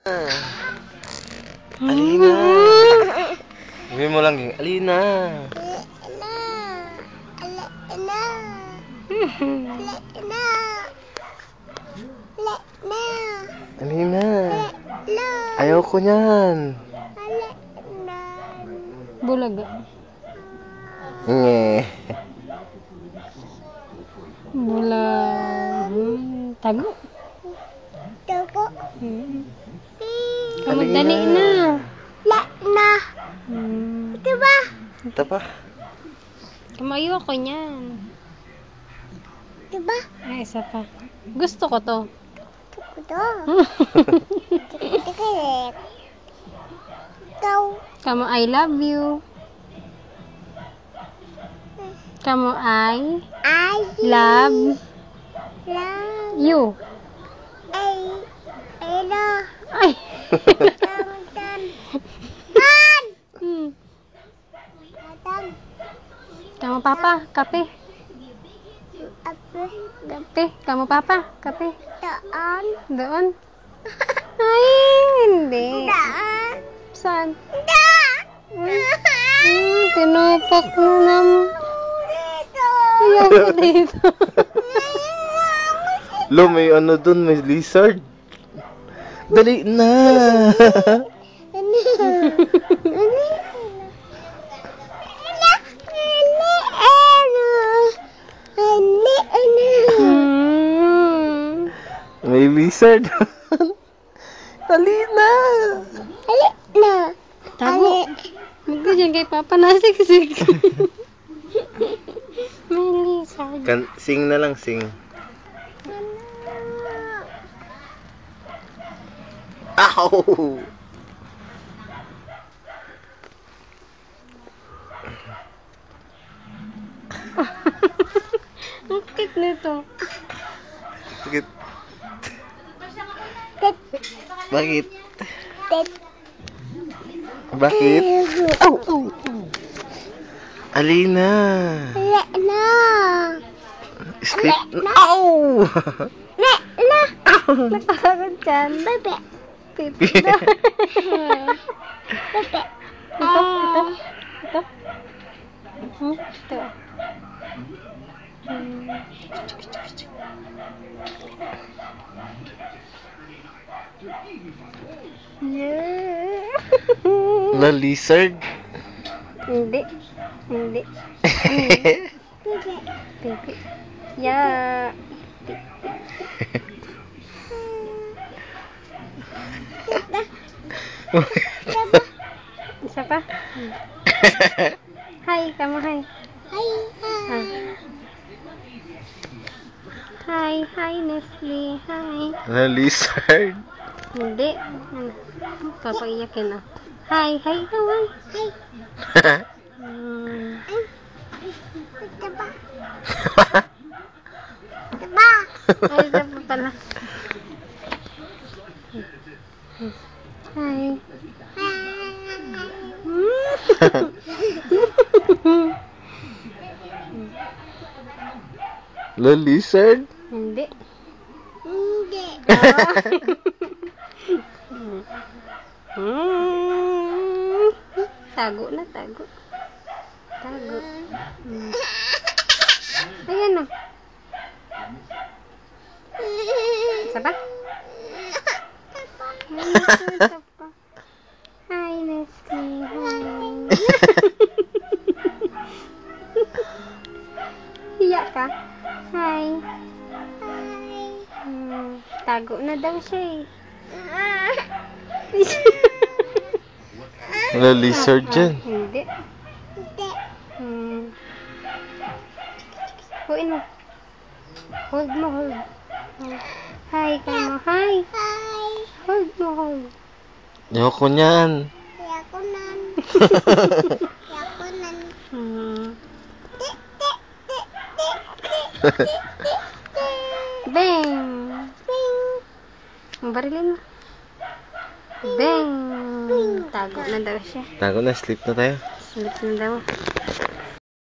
Alina. Sabihin mo lang, Alina. Alina. Ayaw ko niyan. Bulaga. Nge. Tago. Kamu Alina. dali na. Diba? Ito pa. Kamayo ako niyan. Diba? Ay, isa pa. Gusto ko to. Kamu I love you. Kamu I love you. Ay. Kamu papa, kape. Kape, kamu papa, kape. Doon. Ay, hindi. Saan? Tinupak mo naman. Ayoko dito. Lo, may ano dun, may lizard. Dali na. May lizard. Dali na. Tago. Magdo dyan kay Papa nasiksik. May lizard. Sing na lang, sing. Ow! Ang cute nito. Bakit? Bakit? Bakit? Oh, oh, oh. Alina. Sleep na. Ow! Nakakagod dyan. Pipi na. Ito. Ito. La lizard? Hindi. Pipi. Yeah. Isa pa? Hi, kamu hi. Hi, Nestle. Hi. La lizard? Hindi. Ano? Papaiyakin na. Hi, kaway. Ay, isa pa pala. Hi. La lizard? Hindi. Tago na, tago. Ayan na. Isa pa? Isa pa. Hi, Nestle. Hi. Hiya ka? Hi. Tago na daw siya eh. La lizard dyan. Hindi. Huwin mo. Hold mo, hold. Hi, kamu. Hi. Hold mo, hold. Ayoko niyan. Bang! Ang barilin mo. Bang! Tago na daw siya. Tago na, sleep na tayo. Sleep na daw.